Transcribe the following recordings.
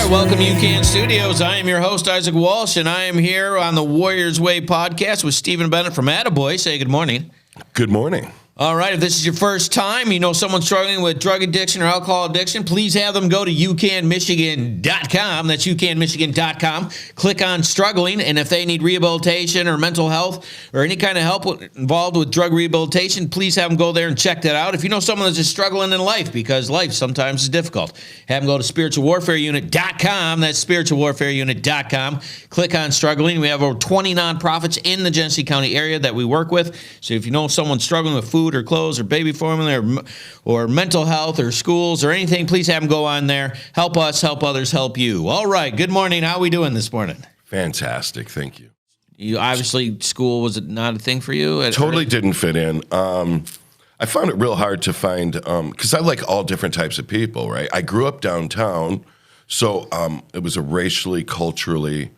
right, welcome to UCAN Studios. I am your host, Isaac Walsh, and I am here on the Warriors Way podcast with Stephen Bennett from Adaboy. Say good morning. Good morning. All right, if this is your first time, you know someone struggling with drug addiction or alcohol addiction, please have them go to UCANMichigan.com. That's UCANMichigan.com. Click on struggling, and if they need rehabilitation or mental health or any kind of help involved with drug rehabilitation, please have them go there and check that out. If you know someone that's just struggling in life, because life sometimes is difficult, have them go to spiritualwarfareunit.com. That's spiritualwarfareunit.com. Click on struggling. We have over 20 nonprofits in the Genesee County area that we work with. So if you know someone struggling with food or clothes or baby formula or mental health or schools or anything, please have them go on there. Help us, help others, help you. All right. Good morning. How are we doing this morning? Fantastic. Thank you. You obviously, school was not a thing for you? Totally didn't fit in. I found it real hard to find, because I like all different types of people, right? I grew up downtown, so it was a racially, culturally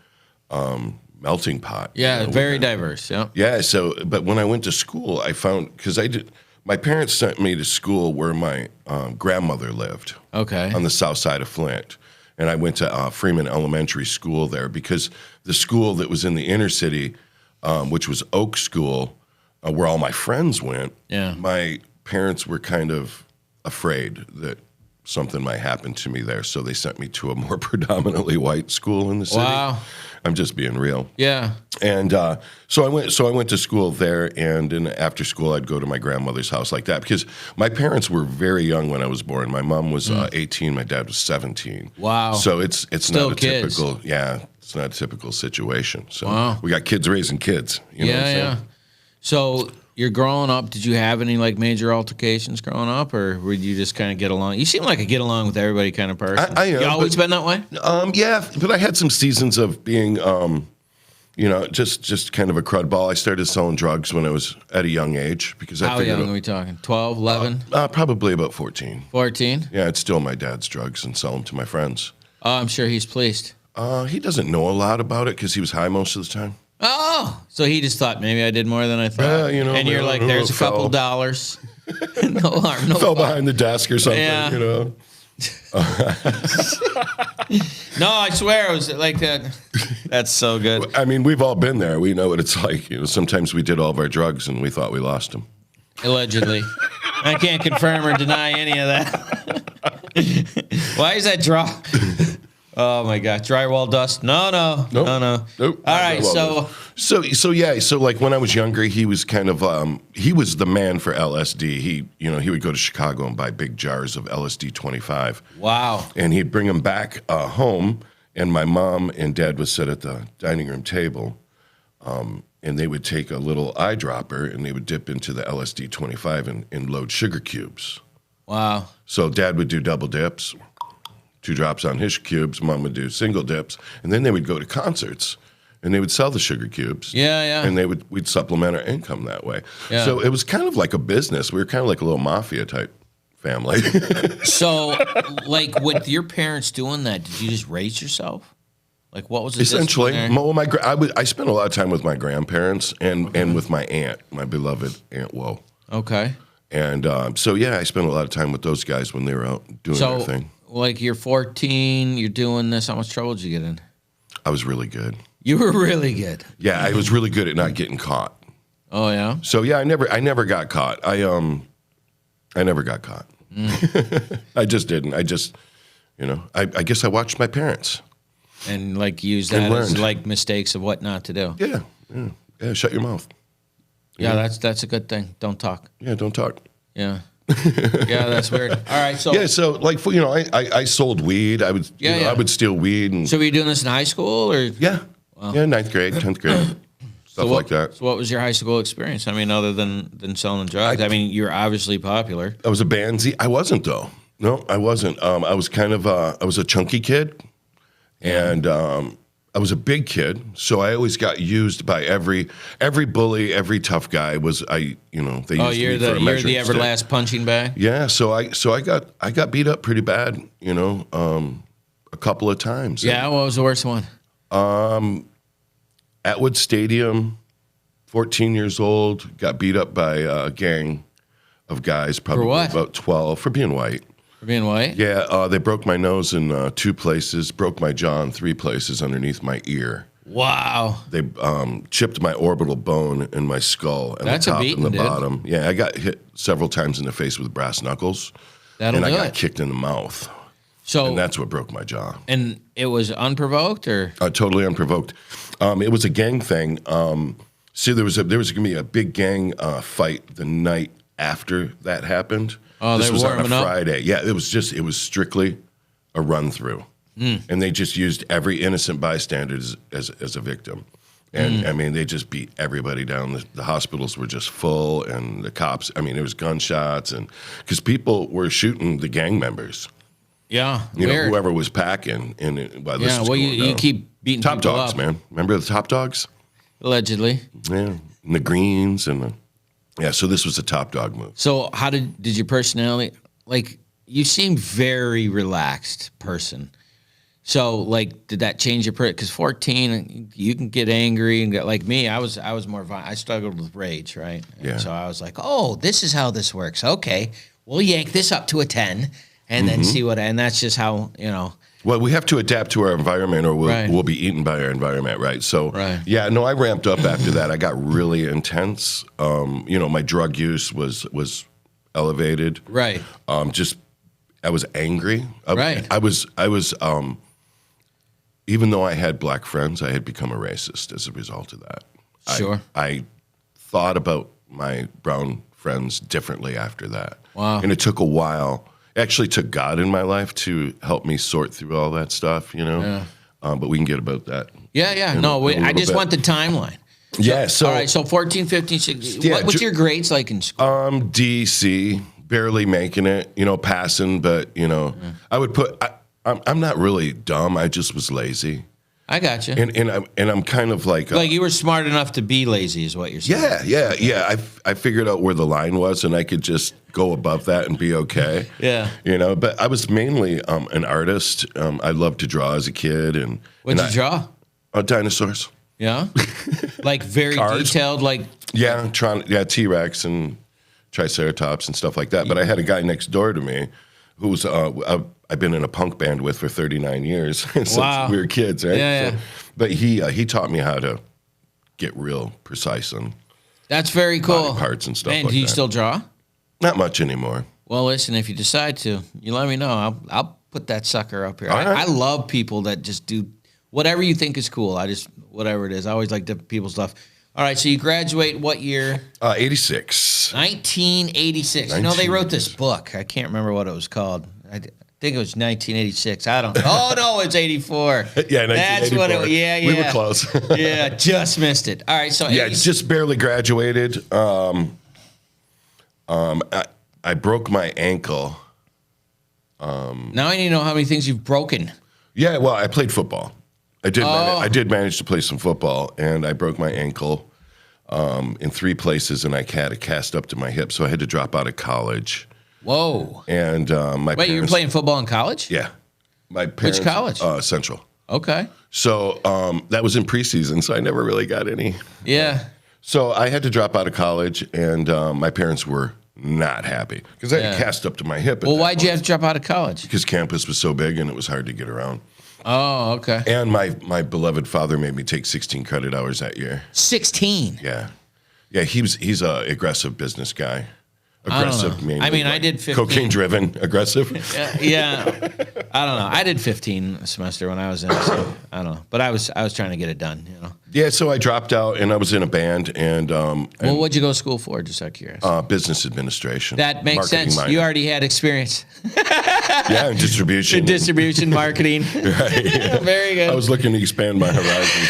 melting pot. Yeah, very diverse. Yeah. Yeah. So, but when I went to school, I found, because my parents sent me to school where my grandmother lived. Okay. On the south side of Flint. And I went to Freeman Elementary School there because the school that was in the inner city, which was Oak School, where all my friends went, my parents were kind of afraid that something might happen to me there, so they sent me to a more predominantly white school in the city. Wow. I'm just being real. Yeah. And so I went to school there, and after school I'd go to my grandmother's house like that because my parents were very young when I was born. My mom was 18, my dad was 17. Wow. So it's Still not a kids. typical it's not a typical situation. So we got kids raising kids. You know what I'm saying? Yeah. So you're growing up. Did you have any like major altercations growing up, or would you just kind of get along? You seem like a get along with everybody kind of person. I am, you always been that way? Yeah, but I had some seasons of being, just kind of a crud ball. I started selling drugs when I was at a young age because How young are we talking? 12, 11? Probably about 14. 14? Yeah, I'd steal my dad's drugs and sell them to my friends. Oh, I'm sure he's pleased. He doesn't know a lot about it because he was high most of the time. Oh, so he just thought maybe I did more than I thought. And you're like, there's a couple dollars. No harm, no fell fun. behind the desk or something, Yeah. you know. No, I swear it was like that. That's so good. I mean, we've all been there. We know what it's like. You know, sometimes we did all of our drugs and we thought we lost them. Allegedly. I can't confirm or deny any of that. Why is that draw? Oh my God, drywall dust? No. Nope. All right, So like when I was younger, he was kind of he was the man for LSD. He would go to Chicago and buy big jars of LSD 25. Wow. And he'd bring them back home, and my mom and dad would sit at the dining room table, and they would take a little eyedropper and they would dip into the LSD 25 and load sugar cubes. Wow. So dad would do double dips. 2 drops on his cubes, mom would do single dips, and then they would go to concerts, and they would sell the sugar cubes. Yeah. And we'd supplement our income that way. Yeah. So it was kind of like a business. We were kind of like a little mafia type family. So, like, with your parents doing that, did you just raise yourself? Like, what was the Essentially, discipline there? I spent a lot of time with my grandparents and with my aunt, my beloved Aunt Woe. Okay. And I spent a lot of time with those guys when they were out doing their thing. Like, you're 14, you're doing this. How much trouble did you get in? I was really good. You were really good. Yeah, I was really good at not getting caught. Oh yeah. So yeah, I never got caught. I never got caught. I just didn't. I just, I guess I watched my parents. And like use that as like mistakes of what not to do. Yeah. Shut your mouth. Yeah, that's a good thing. Don't talk. Yeah, don't talk. Yeah. Yeah, that's weird. All right, so so like I sold weed. I would I would steal weed and. So were you doing this in high school or? Yeah. Wow. Yeah, 9th grade, 10th grade. Stuff like that. So what was your high school experience? I mean, other than selling drugs. I mean, you're obviously popular. I was a bandsy. I wasn't though. No, I wasn't. I was kind of I was a chunky kid, and I was a big kid, so I always got used by every bully, every tough guy was they used me for a measuring stick. You're the everlast punching bag. Yeah, so I got beat up pretty bad, a couple of times. Yeah, what was the worst one? Atwood Stadium, 14 years old, got beat up by a gang of guys, probably For what? about 12 for being white. For being white? Yeah, they broke my nose in 2 places, broke my jaw in 3 places underneath my ear. Wow. They chipped my orbital bone in my skull and That's the top a beating, and the dude. bottom. Yeah, I got hit several times in the face with brass knuckles. That'll and do I got it. kicked in the mouth. So, And that's what broke my jaw. and it was unprovoked, or? Totally unprovoked. It was a gang thing. See, there was going to be a big gang fight the night after that happened. Oh, this they was on a warming up? Friday. Yeah, it was strictly a run through, and they just used every innocent bystander as a victim. And I mean, they just beat everybody down. The hospitals were just full, and the cops. I mean, there was gunshots, and because people were shooting the gang members. Yeah. You know, weird. whoever was packing. And this Yeah, was well, going you down. keep beating Top people dogs, up. man. Remember the top dogs? Allegedly. Yeah, and the greens and the, yeah. So this was a top dog move. So how did your personality, like, you seem very relaxed person. So, like, did that change your because 14, you can get angry and get, like me, I was more violent. I struggled with rage, right? And Yeah. so I was like, oh, this is how this works. Okay, we'll yank this up to a 10 and then see what, and that's just how, you know. Well, we have to adapt to our environment, or we'll, Right. we'll be eaten by our environment, right? So, Right. yeah, no, I ramped up after that. I got really intense. You know, my drug use was elevated. Right. Just I was angry. Right. I was. Even though I had black friends, I had become a racist as a result of that. Sure. I thought about my brown friends differently after that. Wow. And it took a while. It actually took God in my life to help me sort through all that stuff, you know? Yeah. But we can get about that. Yeah. in No, a little I just bit. want the timeline. Yeah, so All right, so 14, 15, 16. Yeah, What's your grades like in school? DC, barely making it, you know, passing, but, you know, I would put, I'm not really dumb. I just was lazy. I got you. And I'm kind of like You were smart enough to be lazy is what you're saying. yeah. I figured out where the line was, and I could just go above that and be okay. Yeah. You know, but I was mainly an artist. I loved to draw as a kid, and What'd you draw? Dinosaurs. Yeah? Like very Cars. detailed, like Yeah, T-Rex and Triceratops and stuff like that. But I had a guy next door to me who was I've been in a punk band with for 39 years since Wow. we were kids, right? Yeah, So, yeah. but he taught me how to get real precise on that's very cool. body parts and stuff Man, like do you that. still draw? Not much anymore. Well, listen, if you decide to, you let me know. I'll put that sucker up here. All right. I love people that just do whatever you think is cool. Whatever it is. I always like the people's stuff. All right, so you graduate what year? 86. 1986. You know, they wrote this book. I can't remember what it was called. I think it was 1986. I don't know. Oh, no, it's 84. Yeah, 1984. That's what it was. Yeah. We were close. Yeah, just missed it. All right, so Yeah, just barely graduated. I broke my ankle. now I need to know how many things you've broken. Yeah, well, I played football. I did. Oh. I did manage to play some football, and I broke my ankle in 3 places, and I had a cast up to my hip, so I had to drop out of college. Whoa. And my Wait, you were parents, playing football in college? Yeah, my parents, college? Central. Okay. So that was in preseason, so I never really got any. Yeah. So I had to drop out of college, and my parents were not happy because I had a cast up to my hip. Well, why'd you have to drop out of college? Because campus was so big and it was hard to get around. Oh, okay. And my beloved father made me take 16 credit hours that year. 16. Yeah, he's a aggressive business guy. Aggressive, know. mainly, I mean, I like did 15. cocaine driven, aggressive. Yeah. I don't know. I did 15 a semester when I was in, so I don't know. But I was trying to get it done, you know. Yeah, so I dropped out and I was in a band and Well, what'd you go to school for? Just out of curiosity. business administration. That makes marketing sense. minor. You already had experience Yeah, and distribution. in distribution, marketing. Right, yeah. Very good. I was looking to expand my horizons.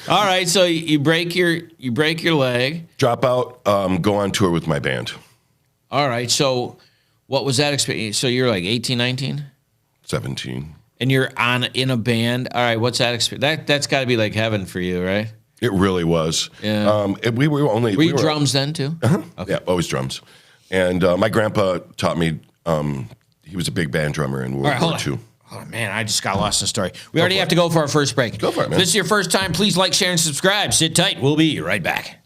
All right, so you break your leg. Drop out, go on tour with my band. All right, so what was that experience? So you're like 18, 19? 17. And you're in a band. All right, what's that experience? That's got to be like heaven for you, right? It really was. Yeah. We were only. Were you drums then too? Uh-huh. Okay. Yeah, always drums. And my grandpa taught me. He was a big band drummer in World War II. Oh, man, I just got lost in the story. We already have to go for our first break. Go for it, man. If this is your first time, please like, share, and subscribe. Sit tight. We'll be right back.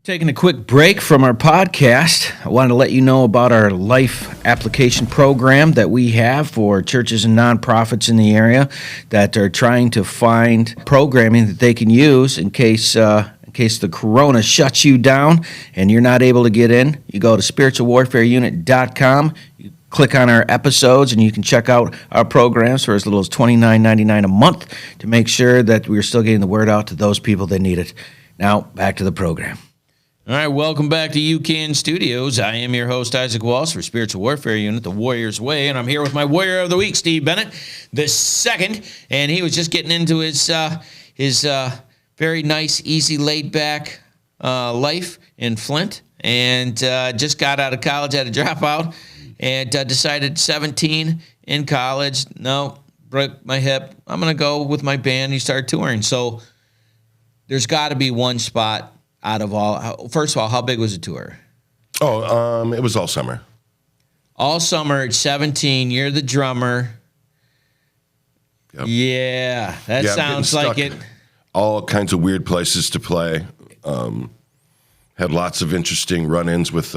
Taking a quick break from our podcast, I wanted to let you know about our life application program that we have for churches and nonprofits in the area that are trying to find programming that they can use in case the corona shuts you down and you're not able to get in. You go to spiritualwarfareunit.com. You click on our episodes and you can check out our programs for as little as $29.99 a month to make sure that we're still getting the word out to those people that need it. Now, back to the program. All right, welcome back to UCAN Studios. I am your host, Isaac Walsh, for Spiritual Warfare Unit, the Warrior's Way, and I'm here with my Warrior of the Week, Steve Bennett, the second, and he was just getting into his very nice, easy, laid-back life in Flint, and just got out of college, had a dropout, and decided 17 in college, no, broke my hip, I'm going to go with my band. He started touring, so there's got to be one spot out of all. First of all, how big was the tour? It was all summer. All summer at 17. You're the drummer. Yep. Yeah, that sounds like it. All kinds of weird places to play. Had lots of interesting run-ins with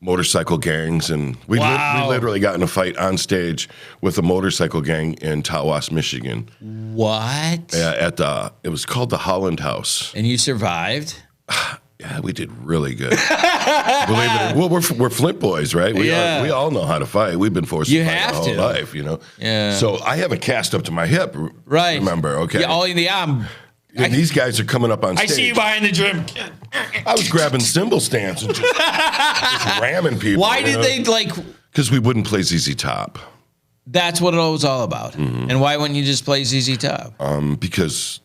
motorcycle gangs, and we literally got in a fight on stage with a motorcycle gang in Tawas, Michigan. What? Yeah, it was called the Holland House. And you survived? Yeah, we did really good. Believe it. Well, we're Flint boys, right? We all know how to fight. We've been forced to fight our whole life, you know. Yeah. So I have a cast up to my hip. Right. Remember? Okay. Yeah. And these guys are coming up on stage. I see you behind the drum. I was grabbing cymbal stands and just ramming people. Why did they Because we wouldn't play ZZ Top. That's what it was all about. Mm-hmm. And why wouldn't you just play ZZ Top? Because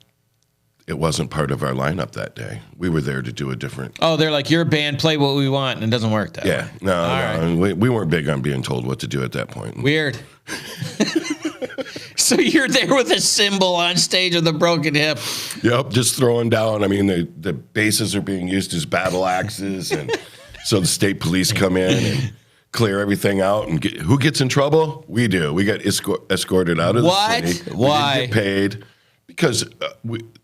it wasn't part of our lineup that day. We were there to do a different. Oh, they're like, you're a band, play what we want, and it doesn't work that way. Yeah, no. Right. We weren't big on being told what to do at that point. Weird. So you're there with a cymbal on stage with a broken hip. Yep, just throwing down. I mean, the basses are being used as battle axes, and so the state police come in and clear everything out. And who gets in trouble? We do. We got escorted out of the city. Why? We didn't get paid because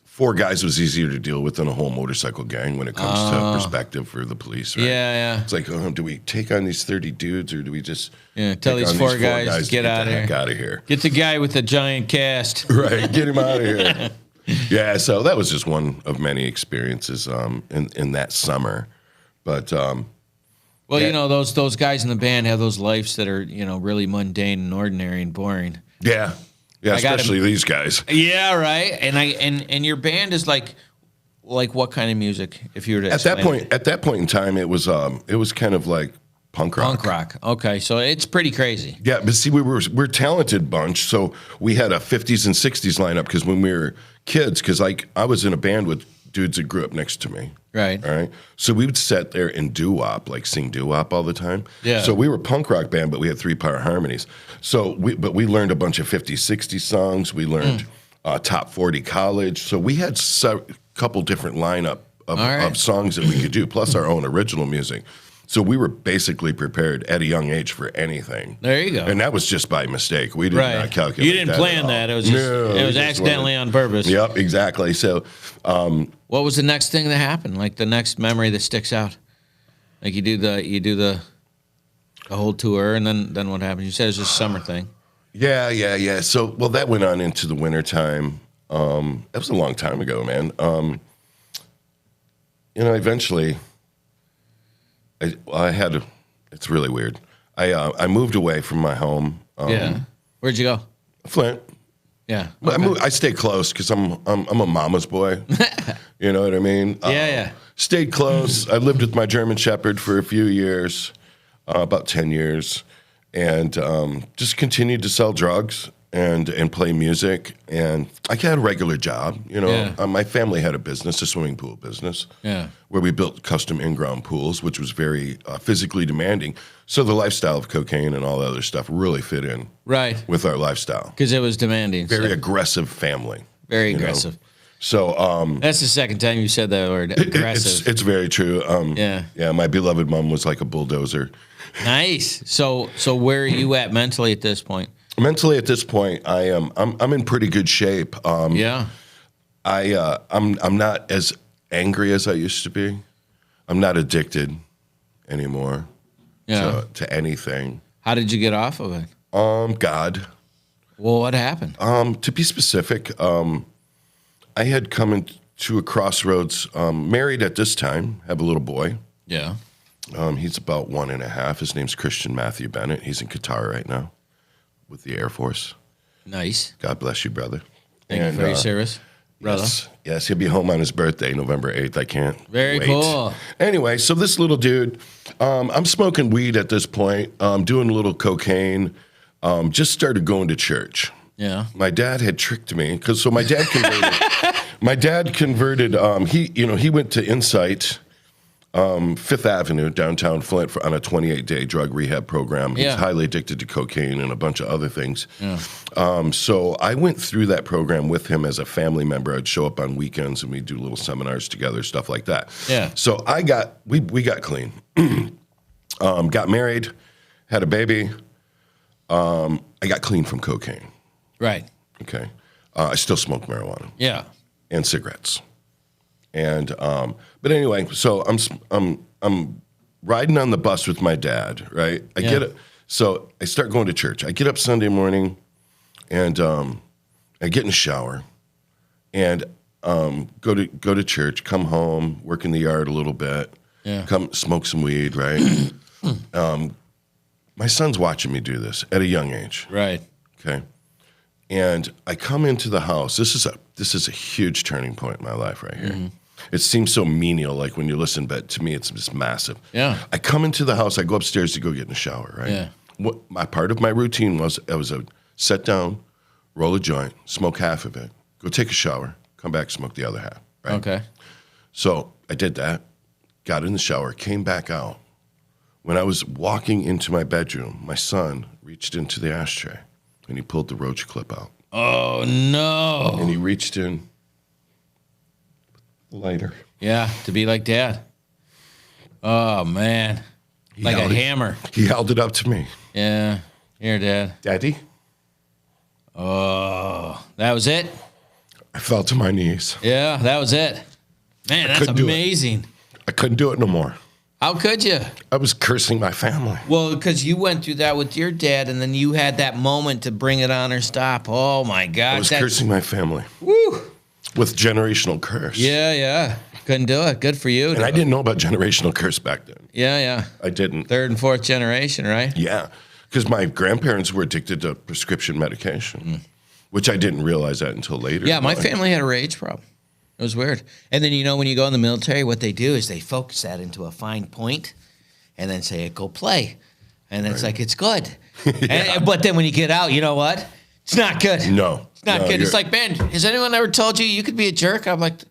four guys was easier to deal with than a whole motorcycle gang when it comes to perspective for the police. Right? Yeah. It's like, do we take on these 30 dudes or do we just tell these four guys to get out of here? Get the guy with the giant cast. Right, get him out of here. Yeah, so that was just one of many experiences in that summer. But you know, those guys in the band have those lives that are, you know, really mundane and ordinary and boring. Yeah. Yeah, especially these guys. Yeah, right. And your band is like what kind of music? If you were to at that point in time, it was kind of like punk rock. Punk rock. Okay, so it's pretty crazy. Yeah, but see, we're a talented bunch, so we had a 50s and 60s lineup because when we were kids, because I was in a band with dudes that grew up next to me. Right. All right. So we would sit there and doo-wop, like sing doo-wop all the time. Yeah. So we were a punk rock band, but we had 3-part harmonies. So we learned a bunch of 50s, 60s songs. We learned top 40 college. So we had a couple different lineup of songs that we could do, plus our own original music. So we were basically prepared at a young age for anything. There you go. And that was just by mistake. We did not calculate. You didn't plan that. It was just, it was accidentally on purpose. Yep, exactly. So what was the next thing that happened? Like the next memory that sticks out? Like you do the whole tour, and then what happened? You said it was just a summer thing. Yeah. So that went on into the wintertime. That was a long time ago, man. Eventually it's really weird. I moved away from my home. Where'd you go? Flint. Yeah. Okay. I stayed close because I'm a mama's boy. You know what I mean? Yeah. Stayed close. I lived with my German Shepherd for a few years, about 10 years, and just continued to sell drugs and play music. And I had a regular job. My family had a business, a swimming pool business, where we built custom in-ground pools, which was very physically demanding. So the lifestyle of cocaine and all the other stuff really fit in with our lifestyle. Because it was demanding. Very aggressive family. Very aggressive. So that's the second time you said that word, aggressive. It's very true. Yeah. My beloved mom was like a bulldozer. Nice. So where are you at mentally at this point? Mentally at this point, I'm in pretty good shape. I'm not as angry as I used to be. I'm not addicted anymore to anything. How did you get off of it? God. Well, what happened? To be specific, I had come into a crossroads, married at this time, have a little boy. Yeah. He's about 1.5. His name's Christian Matthew Bennett. He's in Qatar right now with the Air Force. Nice. God bless you, brother. Thank you for your service, brother. Yes, he'll be home on his birthday, November 8th. I can't Very wait. cool. Anyway, so this little dude, I'm smoking weed at this point, doing a little cocaine, just started going to church. Yeah. My dad had tricked me because my dad converted. My dad converted. He went to Insight, Fifth Avenue, downtown Flint, on a 28-day drug rehab program. He's highly addicted to cocaine and a bunch of other things. Yeah. So I went through that program with him as a family member. I'd show up on weekends and we'd do little seminars together, stuff like that. Yeah. So we got clean, got married, had a baby. I got clean from cocaine. Right. Okay. I still smoke marijuana. Yeah. And cigarettes. And but anyway, so I'm riding on the bus with my dad, right? So I start going to church. I get up Sunday morning, and I get in the shower, and go to church. Come home, work in the yard a little bit. Yeah. Come smoke some weed, right? My son's watching me do this at a young age. Right. Okay. And I come into the house. This is a huge turning point in my life right here. Mm-hmm. It seems so menial, like when you listen, but to me, it's just massive. Yeah. I come into the house. I go upstairs to go get in the shower, right? Yeah. What part of my routine was, a sit down, roll a joint, smoke half of it, go take a shower, come back, smoke the other half, right? Okay. So I did that, got in the shower, came back out. When I was walking into my bedroom, my son reached into the ashtray and he pulled the roach clip out. Oh, no. And he reached in lighter. Yeah, to be like Dad. Oh, man. Like a hammer. He held it up to me. Yeah. Here, Dad. Daddy? Oh, that was it? I fell to my knees. Yeah, that was it. Man, that's amazing. I couldn't do it no more. How could you? I was cursing my family. Well, because you went through that with your dad, and then you had that moment to bring it on or stop. Oh, my God. I was cursing my family. Woo. With generational curse. Yeah. Couldn't do it. Good for you. And I didn't know about generational curse back then. Yeah. I didn't. Third and fourth generation, right? Yeah. Because my grandparents were addicted to prescription medication, which I didn't realize that until later. Yeah, my family had a rage problem. It was weird. And then, when you go in the military, what they do is they focus that into a fine point and then say, go play. And it's like, it's good. But then when you get out, you know what? It's not good. No. It's not good. It's like, Ben, has anyone ever told you could be a jerk? I'm like,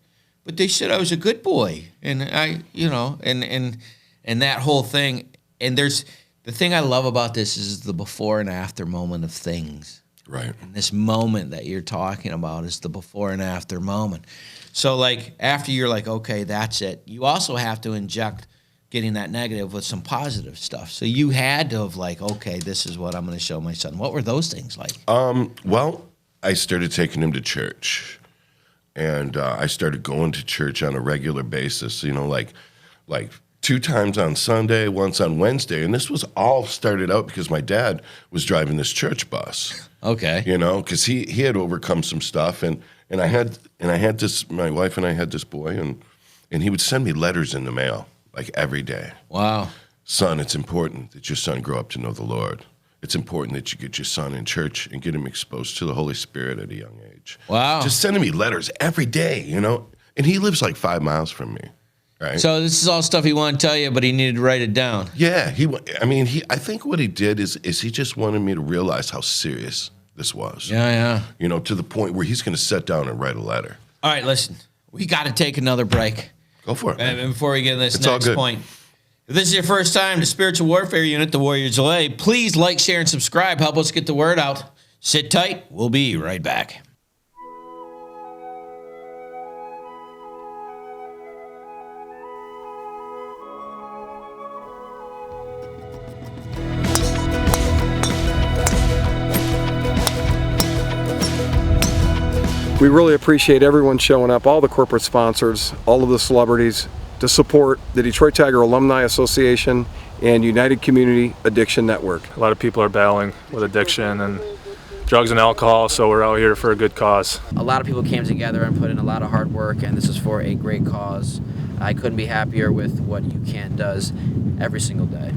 but they said I was a good boy. And and that whole thing. And the thing I love about this is the before and after moment of things. Right. And this moment that you're talking about is the before and after moment. So, like, after you're like, okay, that's it, you also have to inject getting that negative with some positive stuff. So you had to have, like, okay, this is what I'm going to show my son. What were those things like? Well, I started taking him to church. And I started going to church on a regular basis, like 2 times on Sunday, once on Wednesday. And this was all started out because my dad was driving this church bus. Okay. Because he had overcome some stuff. And I had this, my wife and I had this boy, and he would send me letters in the mail, like every day. Wow. Son, it's important that your son grow up to know the Lord. It's important that you get your son in church and get him exposed to the Holy Spirit at a young age. Wow. Just sending me letters every day, And he lives like 5 miles from me, right? So this is all stuff he wanted to tell you, but he needed to write it down. Yeah. I think what he did is he just wanted me to realize how serious this was. Yeah. To the point where he's going to sit down and write a letter. All right, listen. We got to take another break. Go for it. And before we get to this It's all next good. point. If this is your first time to Spiritual Warfare Unit, the Warriors Delay, please like, share, and subscribe. Help us get the word out. Sit tight. We'll be right back. We really appreciate everyone showing up, all the corporate sponsors, all of the celebrities, to support the Detroit Tiger Alumni Association and United Community Addiction Network. A lot of people are battling with addiction and drugs and alcohol, so we're out here for a good cause. A lot of people came together and put in a lot of hard work, and this is for a great cause. I couldn't be happier with what UCAN does every single day.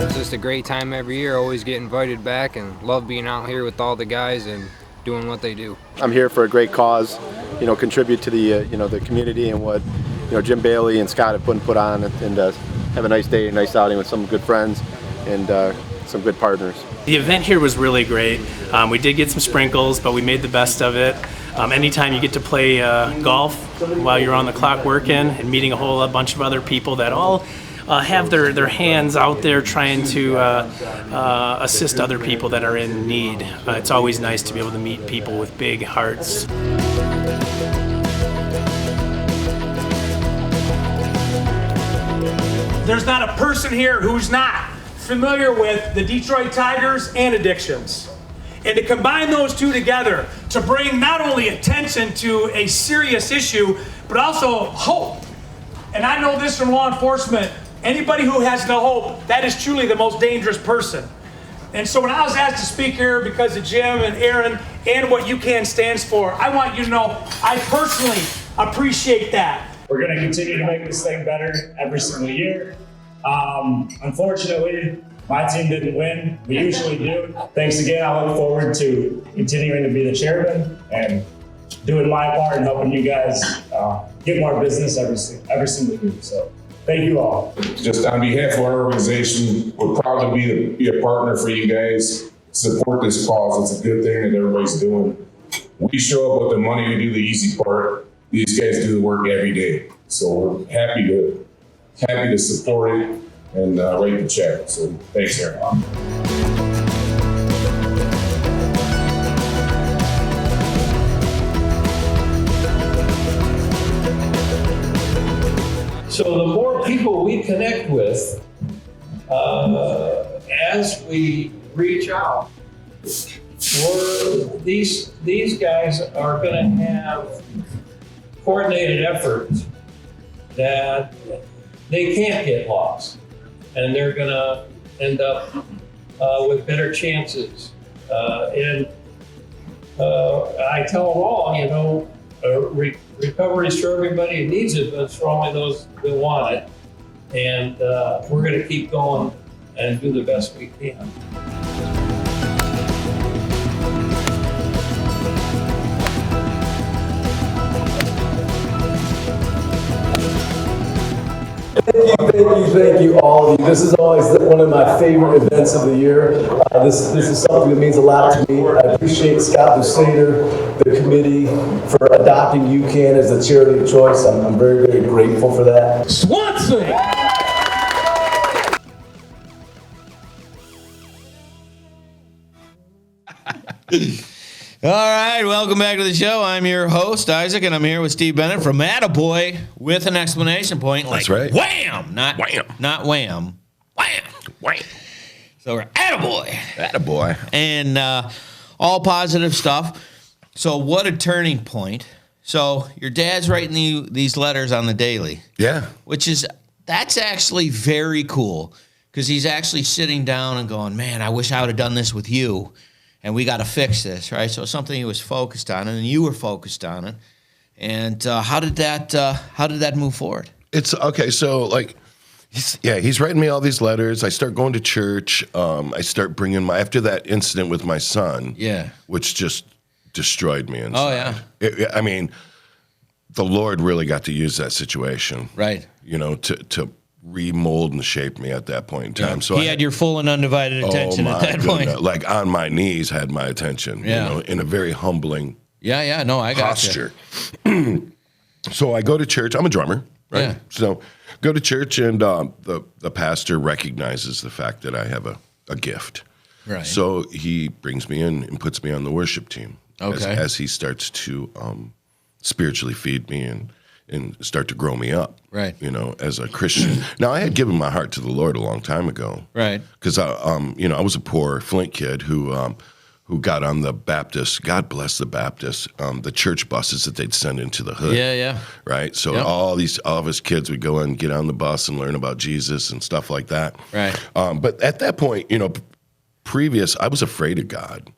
It's just a great time every year, always get invited back, and love being out here with all the guys and doing what they do. I'm here for a great cause, contribute to the the community and what Jim Bailey and Scott have put on, and have a nice day, a nice outing with some good friends and some good partners. The event here was really great. We did get some sprinkles, but we made the best of it. Anytime you get to play golf while you're on the clock working and meeting a whole bunch of other people that all have their hands out there trying to assist other people that are in need. It's always nice to be able to meet people with big hearts. There's not a person here who's not familiar with the Detroit Tigers and addictions. And to combine those two together to bring not only attention to a serious issue, but also hope. And I know this from law enforcement, anybody who has no hope, that is truly the most dangerous person. And so when I was asked to speak here because of Jim and Aaron and what UCAN stands for, I want you to know I personally appreciate that. We're going to continue to make this thing better every single year. Unfortunately, my team didn't win. We usually do. Thanks again. I look forward to continuing to be the chairman and doing my part in helping you guys get more business every single year. So thank you all. Just on behalf of our organization, we're proud to be a partner for you guys. Support this cause. It's a good thing that everybody's doing. We show up with the money to do the easy part. These guys do the work every day. So we're happy to support it and write the check. So thanks, Aaron. So the more people we connect with as we reach out, these guys are going to have coordinated efforts that they can't get lost, and they're going to end up with better chances. And I tell them all, recovery is for everybody who needs it, but it's for only those who want it. And we're going to keep going and do the best we can. Thank you, all of you. This is always one of my favorite events of the year. This is something that means a lot to me. I appreciate Scott Busader, the committee, for adopting UCAN as the charity of choice. I'm very, very grateful for that. Swanson! All right, welcome back to the show. I'm your host, Isaac, and I'm here with Steve Bennett from Adaboy with an exclamation point. Like, that's right. Wham! Not wham. Not wham. Wham. Wham. So we're Adaboy. Adaboy. And all positive stuff. So what a turning point. So your dad's writing these letters on the daily. Yeah. That's actually very cool because he's actually sitting down and going, man, I wish I would have done this with you. And we got to fix this, right? So something he was focused on, and you were focused on it. And how did that move forward? It's okay. So he's writing me all these letters. I start going to church. I start bringing after that incident with my son. Yeah, which just destroyed me inside. Oh yeah. The Lord really got to use that situation, right? To remold and shape me at that point in time. Yeah. So he had your full and undivided attention at that point. Like on my knees, had my attention. Yeah. In a very humbling. Yeah. No, I got posture. So I go to church. I'm a drummer, right? Yeah. So go to church, and the pastor recognizes the fact that I have a gift. Right. So he brings me in and puts me on the worship team. Okay. As he starts to spiritually feed me and start to grow me up, right? As a Christian. Now, I had given my heart to the Lord a long time ago, right? Because I was a poor Flint kid who who got on the Baptist, God bless the Baptists, the church buses that they'd send into the hood. Yeah. Right? So all of us kids would go and get on the bus and learn about Jesus and stuff like that. Right. But at that point, I was afraid of God.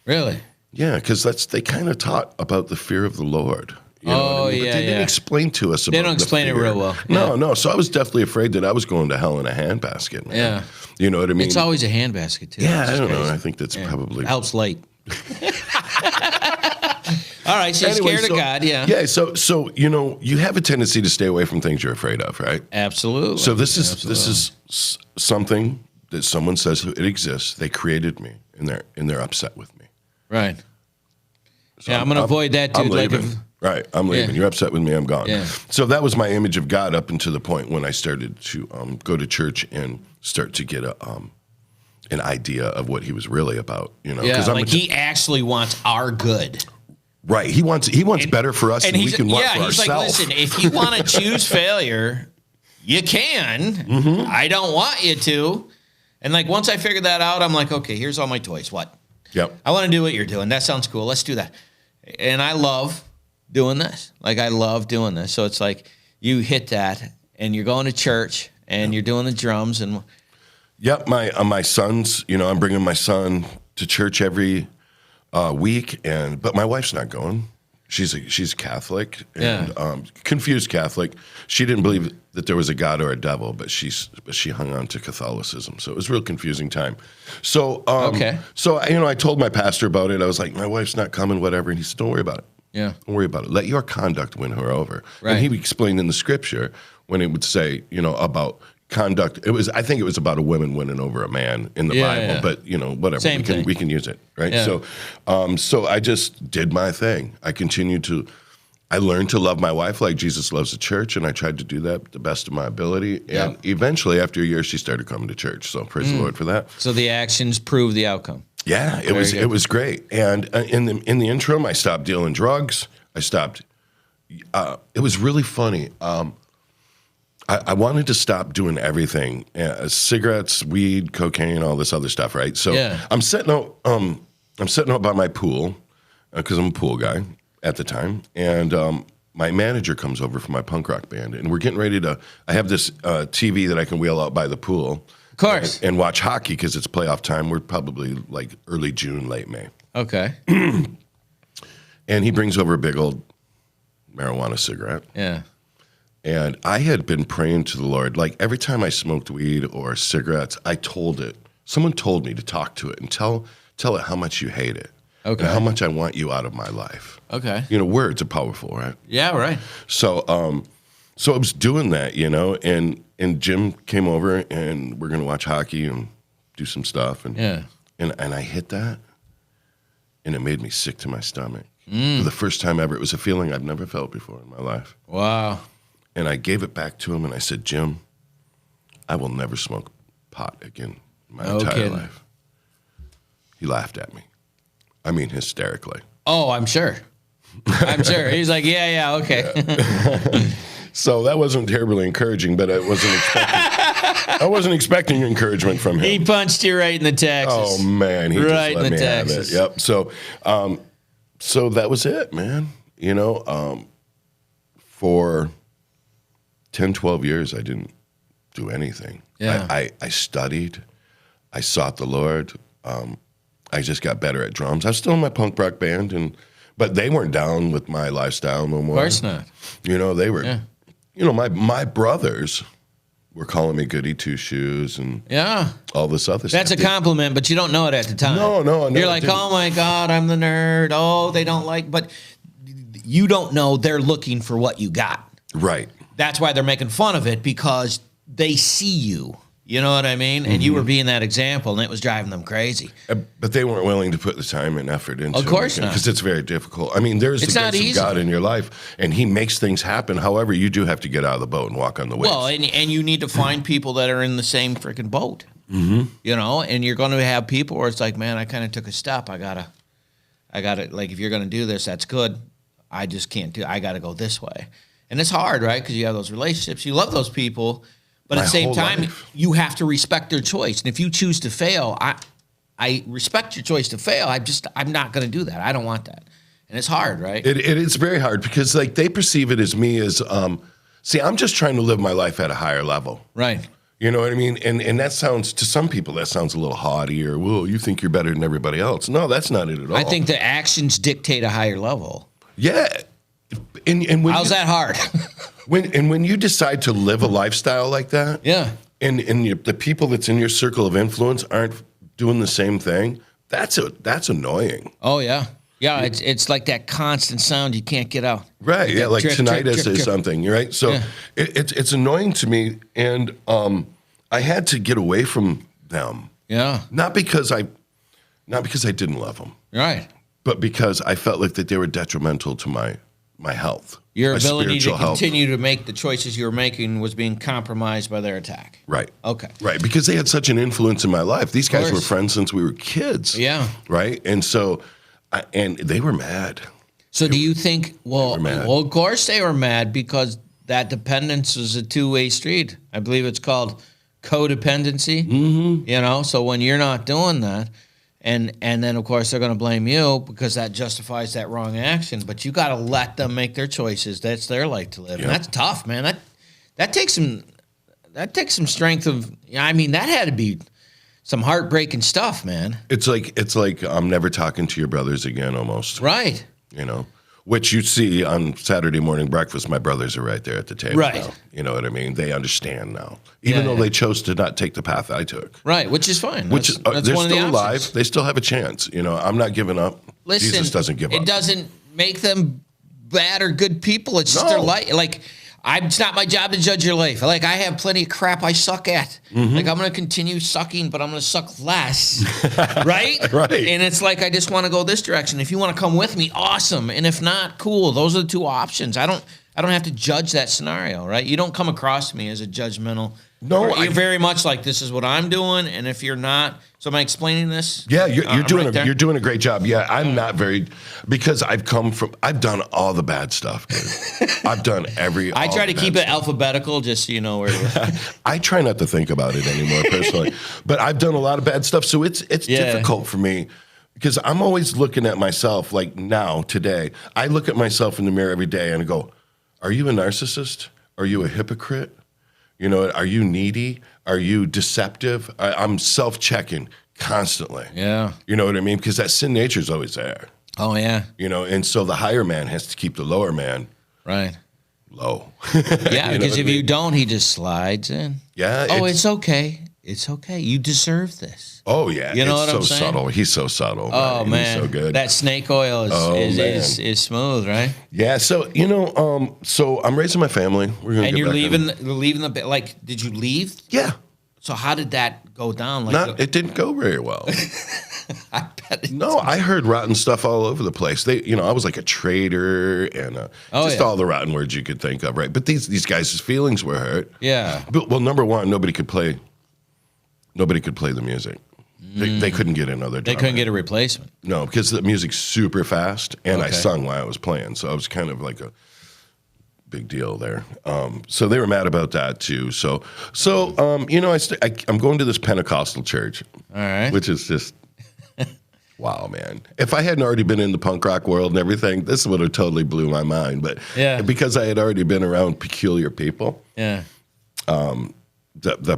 Really? Yeah, because they kind of taught about the fear of the Lord. You know what I mean? But they didn't explain to us about They don't explain it real well. No. So I was definitely afraid that I was going to hell in a handbasket, man. Yeah. You know what I mean? It's always a handbasket, too. Yeah, I don't know. I think that's probably... Helps late. All right, so you're scared of God, yeah. Yeah, so you have a tendency to stay away from things you're afraid of, right? Absolutely. So this is something that someone says it exists. They created me, and they're upset with me. Right. So I'm going to avoid that, dude. I'm leaving. Right, I'm leaving. Yeah. You're upset with me, I'm gone. Yeah. So that was my image of God up until the point when I started to go to church and start to get an idea of what he was really about. Yeah, like he actually wants our good. Right, he wants better for us, and we can want for he's ourselves. like, listen, if you want to choose failure, you can. Mm-hmm. I don't want you to. And like once I figured that out, I'm like, okay, here's all my toys. What? Yep. I want to do what you're doing. That sounds cool. Let's do that. And I love doing this. Like I love doing this. So it's like you hit that, and you're going to church, and you're doing the drums, and. Yep, my sons. I'm bringing my son to church every week, but my wife's not going. She's Catholic and confused Catholic. She didn't believe that there was a God or a devil, but she hung on to Catholicism. So it was a real confusing time. So So I told my pastor about it. I was like, my wife's not coming, whatever, and he said, don't worry about it. Yeah, don't worry about it. Let your conduct win her over. Right. And he explained in the scripture when it would say, about conduct. I think it was about a woman winning over a man in the Bible, but whatever. Same thing. We can use it, right? Yeah. So I just did my thing. I learned to love my wife like Jesus loves the church, and I tried to do that the best of my ability. And eventually, after a year, she started coming to church. So praise the Lord for that. So the actions prove the outcome. Yeah, it was great. And in the interim, I stopped dealing drugs. I stopped. It was really funny. I wanted to stop doing everything: cigarettes, weed, cocaine, all this other stuff. Right. So I'm sitting out by my pool because I'm a pool guy at the time, and my manager comes over from my punk rock band, and we're getting ready to. I have this TV that I can wheel out by the pool, of course, and watch hockey because it's playoff time. We're probably like early June, late May. Okay. And he brings over a big old marijuana cigarette. Yeah. And I had been praying to the Lord, like every time I smoked weed or cigarettes, someone told me to talk to it and tell it how much you hate it. Okay. And how much I want you out of my life. Okay. Words are powerful, right? Yeah, right. So I was doing that, and Jim came over and we're gonna watch hockey and do some stuff. And I hit that, and it made me sick to my stomach. For the first time ever. It was a feeling I've never felt before in my life. Wow. And I gave it back to him, and I said, Jim, I will never smoke pot again in my entire life. He laughed at me. I mean, hysterically. Oh, I'm sure. I'm sure. He's like, yeah, okay. Yeah. So that wasn't terribly encouraging, but I wasn't expecting encouragement from him. He punched you right in the Texas. Oh, man. He right just let in the me Texas. have it. Yep. So that was it, man. For 10, 12 years, I didn't do anything. Yeah. I studied. I sought the Lord. I just got better at drums. I was still in my punk rock band, but they weren't down with my lifestyle no more. Of course not. They were, my brothers were calling me goody two shoes and all this other stuff. That's a compliment, but you don't know it at the time. No. You're like, oh my God, I'm the nerd. Oh, they don't like, but you don't know they're looking for what you got. Right. That's why they're making fun of it, because they see you. You know what I mean? And you were being that example, and it was driving them crazy. But they weren't willing to put the time and effort into it. Of course not. Because it's very difficult. I mean, there's the grace of God in your life, and he makes things happen. However, you do have to get out of the boat and walk on the waves. Well, and you need to find people that are in the same freaking boat. Mm-hmm. And you're going to have people where it's like, man, I kind of took a step. I gotta, like, if you're going to do this, that's good. I just can't do it. I got to go this way. And it's hard, right? Because you have those relationships. You love those people. But at the same time, you have to respect their choice. And if you choose to fail, I I respect your choice to fail. I'm not going to do that. I don't want that. And it's hard, right? It is very hard because like they perceive it as me as, see, I'm just trying to live my life at a higher level. Right. You know what I mean? And that sounds, to some people, that sounds a little haughty or, well, you think you're better than everybody else. No, that's not it at all. I think the actions dictate a higher level. Yeah. And when how's that hard? when you decide to live a lifestyle like that, yeah, and the people that's in your circle of influence aren't doing the same thing, that's annoying. Oh yeah. Yeah, it's like that constant sound you can't get out. Right, yeah, like drip, tinnitus drip, is something, right? So yeah. it's annoying to me, and I had to get away from them. Yeah. Not because I didn't love them. Right. But because I felt like that they were detrimental to my health. Your my ability to spiritual health. continue to make the choices you were making was being compromised by their attack. Right. Okay. Right, because they had such an influence in my life. These guys were friends since we were kids. Yeah. Right? And so, and they were mad. So do you think, well, of course they were mad because that dependence is a two-way street. I believe it's called codependency. Mm-hmm. You know, so when you're not doing that, and then, of course, they're going to blame you because that justifies that wrong action. But you got to let them make their choices. That's their life to live. Yep. And that's tough, man. That takes some strength of, I mean, that had to be some heartbreaking stuff, man. It's like I'm never talking to your brothers again almost. Right. You know, which you see on Saturday morning breakfast, my brothers are right there at the table. Right. Now. You know what I mean? They understand now. Even though they chose to not take the path I took. Right, which is fine. That's they're one of the still alive. options. They still have a chance. You know, I'm not giving up. Listen, Jesus doesn't give up. It doesn't make them bad or good people. It's just their life. Like, it's not my job to judge your life. Like, I have plenty of crap I suck at. Mm-hmm. Like, I'm going to continue sucking, but I'm going to suck less. Right? Right. And it's like, I just want to go this direction. If you want to come with me, awesome. And if not, cool. Those are the two options. I don't have to judge that scenario, right? You don't come across to me as a judgmental. No, you're very much like, this is what I'm doing, and if you're not, so am I explaining this? Yeah, you're doing a great job. Yeah, I'm not very, because I've done all the bad stuff, dude. I've done I try to keep it alphabetical, just so you know where it is. I try not to think about it anymore personally, but I've done a lot of bad stuff, so it's difficult for me. Because I'm always looking at myself, like now, today, I look at myself in the mirror every day and I go, are you a narcissist? Are you a hypocrite? You know, are you needy? Are you deceptive? I'm self-checking constantly. Yeah. You know what I mean? Because that sin nature is always there. Oh, yeah. You know, and so the higher man has to keep the lower man low. Yeah, because if you don't, he just slides in. Yeah. Oh, it's okay. It's okay. You deserve this. Oh, yeah. You know it's what I'm so saying? subtle. He's so subtle. Oh, man. He's so good. That snake oil is smooth, right? Yeah. So, you know, so I'm raising my family. We're gonna and get you're back leaving the, like, did you leave? Yeah. So how did that go down? Like, it didn't go very well. I bet no, I heard rotten stuff all over the place. I was like a traitor and all the rotten words you could think of, right? But these guys' feelings were hurt. Yeah. But, well, number one, nobody could play the music. They couldn't get another drummer. They couldn't get a replacement. No, because the music's super fast, and I sung while I was playing, so I was kind of like a big deal there. So they were mad about that too. So I'm going to this Pentecostal church, all right, which is just wow, man. If I hadn't already been in the punk rock world and everything, this would have totally blew my mind. But because I had already been around peculiar people, the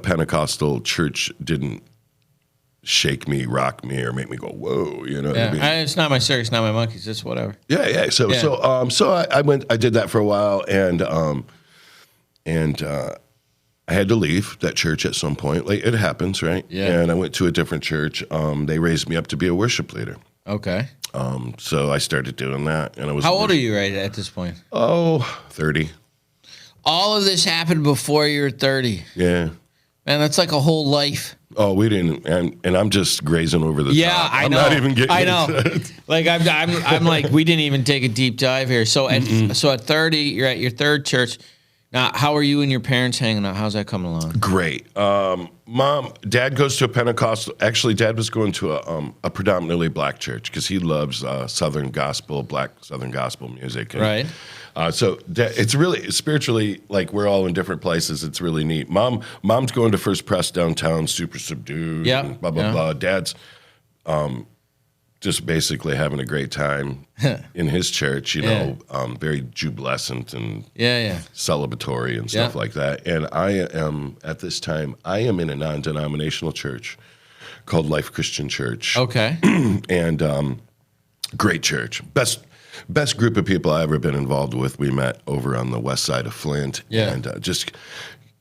Pentecostal church didn't shake me, rock me, or make me go, whoa, you know what I mean? It's not my circus, not my monkeys, just whatever. Yeah. So I did that for a while, and I had to leave that church at some point. Like, it happens, right? Yeah. And I went to a different church. They raised me up to be a worship leader. Okay. So I started doing that, and I was. How old are you right at this point? Oh, 30. All of this happened before you were 30. Yeah. Man, that's like a whole life. Oh, we didn't, and I'm just grazing over the top. Yeah, I know. I'm not even getting. I know. Into it. Like I'm like, we didn't even take a deep dive here. So at 30, you're at your third church. Now, how are you and your parents hanging out? How's that coming along? Great. Dad goes to a Pentecostal. Actually, Dad was going to a predominantly black church because he loves Southern gospel, black Southern gospel music. And, right. So it's really spiritually, like, we're all in different places. It's really neat. Mom's going to First Press downtown, super subdued. Yeah. Blah blah blah. Dad's just basically having a great time in his church, very jubilescent and celebratory and stuff like that. And I am, at this time, in a non-denominational church called Life Christian Church. Okay. And great church. Best group of people I've ever been involved with. We met over on the west side of Flint. Yeah. And just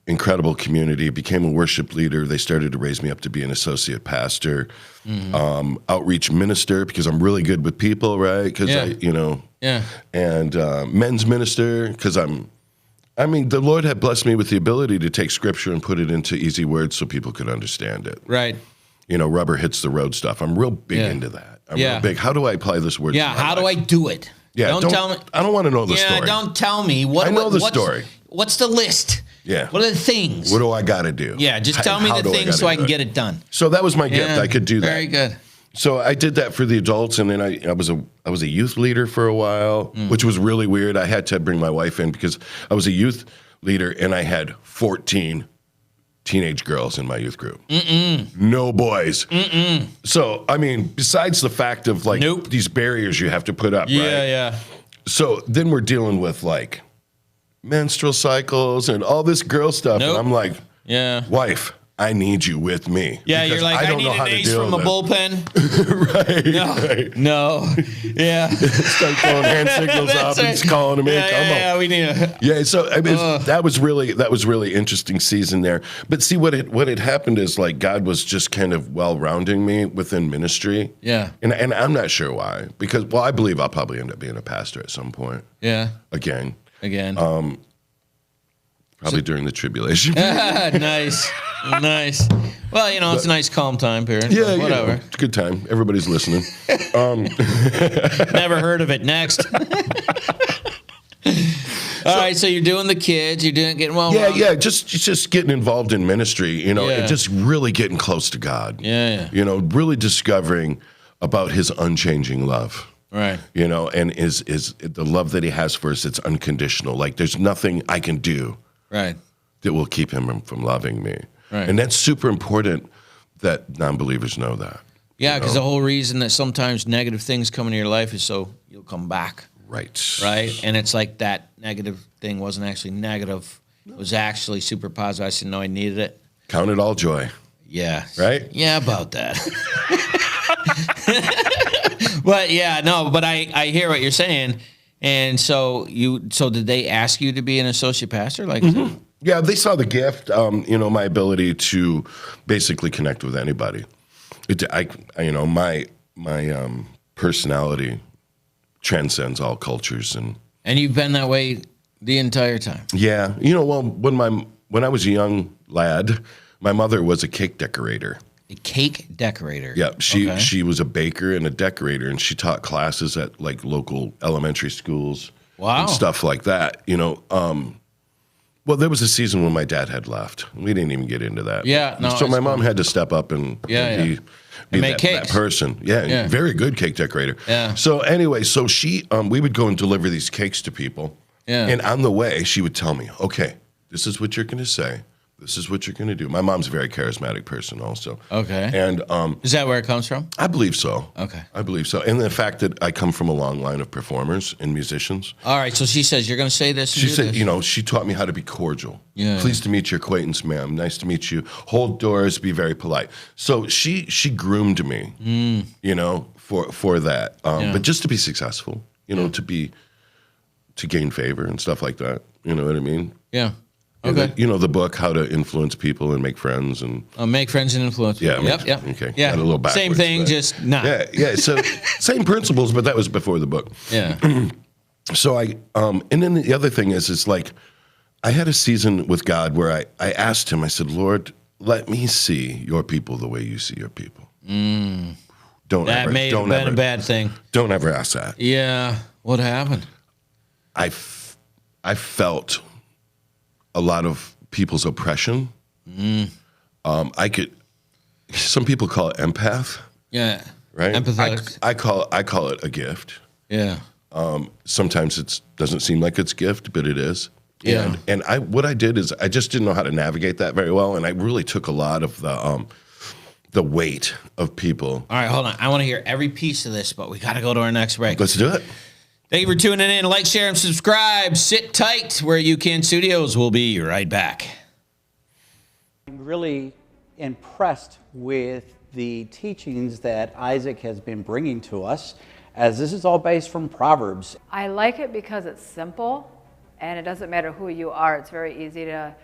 incredible community. Became a worship leader. They started to raise me up to be an associate pastor, outreach minister, because I'm really good with people, right? Because and men's minister, because the Lord had blessed me with the ability to take scripture and put it into easy words so people could understand it. Right. Rubber hits the road stuff. I'm real big into that. I'm real big. How do I apply this word? Yeah. How do I do it? Yeah. Don't tell me. I don't want to know the story. Yeah. Don't tell me. I know the story. What's the list? Yeah. What are the things? What do I got to do? Yeah, just tell me the things so I can get it done. So that was my gift. I could do that. Very good. So I did that for the adults, and then I was a youth leader for a while, which was really weird. I had to bring my wife in because I was a youth leader, and I had 14 teenage girls in my youth group. No boys. So, besides the fact of these barriers you have to put up, right? Yeah. So then we're dealing with menstrual cycles and all this girl stuff. And I'm like, wife, I need you with me. Yeah, you're like, I need an ace from a bullpen. Right. No. Yeah. Start throwing hand signals up and calling them in. Yeah, we need a... Yeah, so that was really interesting season there. But see, what had happened is God was just kind of well-rounding me within ministry. Yeah. And I'm not sure why. Because, I believe I'll probably end up being a pastor at some point. Yeah. Again. Probably during the tribulation. Nice. Well, it's a nice calm time period. Yeah, whatever. It's a good time. Everybody's listening. Never heard of it. Next. All right, so you're doing the kids. You're getting well. Yeah. Just getting involved in ministry. And just really getting close to God. Yeah. Really discovering about His unchanging love. Right. And is the love that He has for us. It's unconditional. There's nothing I can do. Right. That will keep Him from loving me. Right. And that's super important that non-believers know that. Yeah, because the whole reason that sometimes negative things come into your life is so you'll come back. Right. And it's like that negative thing wasn't actually negative. It was actually super positive. I said, no, I needed it. Count it all joy. Yeah. Right? Yeah, about that. But I hear what you're saying. And so did they ask you to be an associate pastor? Yeah, they saw the gift, my ability to basically connect with anybody. My personality transcends all cultures, and you've been that way the entire time. Yeah, when I was a young lad, my mother was a cake decorator. A cake decorator. Yeah, she was a baker and a decorator, and she taught classes at local elementary schools. Wow. And stuff like that. There was a season when my dad had left. We didn't even get into that. Yeah, no. So my mom had to step up and be make that person. Yeah, very good cake decorator. Yeah. So anyway, she we would go and deliver these cakes to people. Yeah. And on the way, she would tell me, okay, this is what you're going to say. This is what you're going to do. My mom's a very charismatic person also. Okay. And is that where it comes from? I believe so. Okay. I believe so. And the fact that I come from a long line of performers and musicians. All right. So she says, you're going to say this. She said, she taught me how to be cordial. Yeah. Pleased to meet your acquaintance, ma'am. Nice to meet you. Hold doors, be very polite. So she groomed me, for that. But just to be successful, to gain favor and stuff like that. You know what I mean? Yeah. Okay. The book, How to Influence People and Make Friends. And make friends and influence people. Yeah. Yep. Okay. Yeah. Got a little backwards, same thing, just not. Yeah. So same principles, but that was before the book. Yeah. So and then the other thing is I had a season with God where I asked Him, I said, Lord, let me see your people the way you see your people. That may have been a bad thing. Don't ever ask that. Yeah. What happened? I felt a lot of people's oppression. Some people call it empath. Yeah. Right? Empathetic. I call it a gift. Yeah. Sometimes it doesn't seem like it's a gift, but it is. Yeah. And what I did is I just didn't know how to navigate that very well, and I really took a lot of the weight of people. All right, hold on. I want to hear every piece of this, but we got to go to our next break. Let's do it. Thank you for tuning in. Like, share, and subscribe. Sit tight where UCAN Studios. Will be right back. I'm really impressed with the teachings that Isaac has been bringing to us, as this is all based from Proverbs. I like it because it's simple, and it doesn't matter who you are. It's very easy to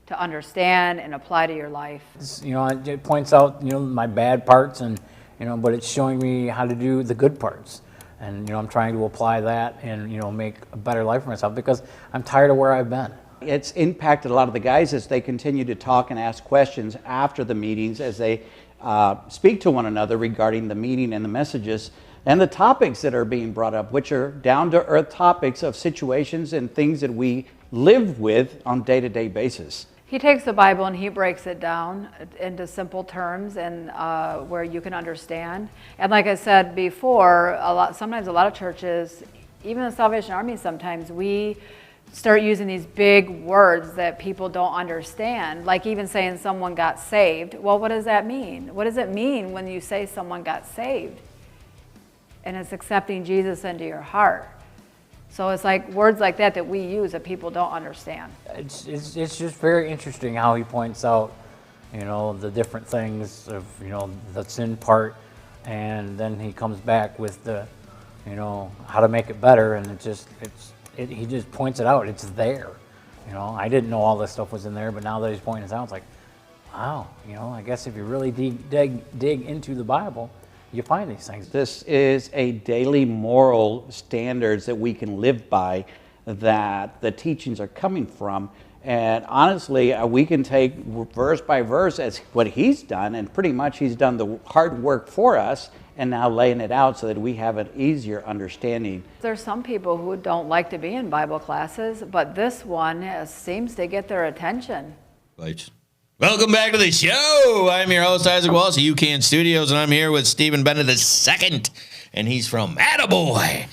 understand and apply to your life. You know, it points out, you know, my bad parts, and, you know, but it's showing me how to do the good parts. And, you know, I'm trying to apply that and, you know, make a better life for myself because I'm tired of where I've been. It's impacted a lot of the guys as they continue to talk and ask questions after the meetings, as they speak to one another regarding the meeting and the messages and the topics that are being brought up, which are down-to-earth topics of situations and things that we live with on a day-to-day basis. He takes the Bible and he breaks it down into simple terms and where you can understand. And like I said before, sometimes a lot of churches, even the Salvation Army, sometimes we start using these big words that people don't understand, like even saying someone got saved. Well, what does that mean? What does it mean when you say someone got saved? And it's accepting Jesus into your heart. So it's like words like that we use that people don't understand. It's just very interesting how he points out, you know, the different things of, you know, the sin part, and then he comes back with the, you know, how to make it better, and he just points it out. It's there. You know, I didn't know all this stuff was in there, but now that he's pointing it out, it's like, wow, you know, I guess if you really dig into the Bible, you find these things. This is a daily moral standards that we can live by, that the teachings are coming from. And honestly, we can take verse by verse as what he's done, and pretty much he's done the hard work for us and now laying it out so that we have an easier understanding. There's some people who don't like to be in Bible classes, but this one seems to get their attention. Lights. Welcome back to the show. I'm your host, Isaac Wallace of UCAN Studios, and I'm here with Stephen Bennett II, and he's from Adaboy.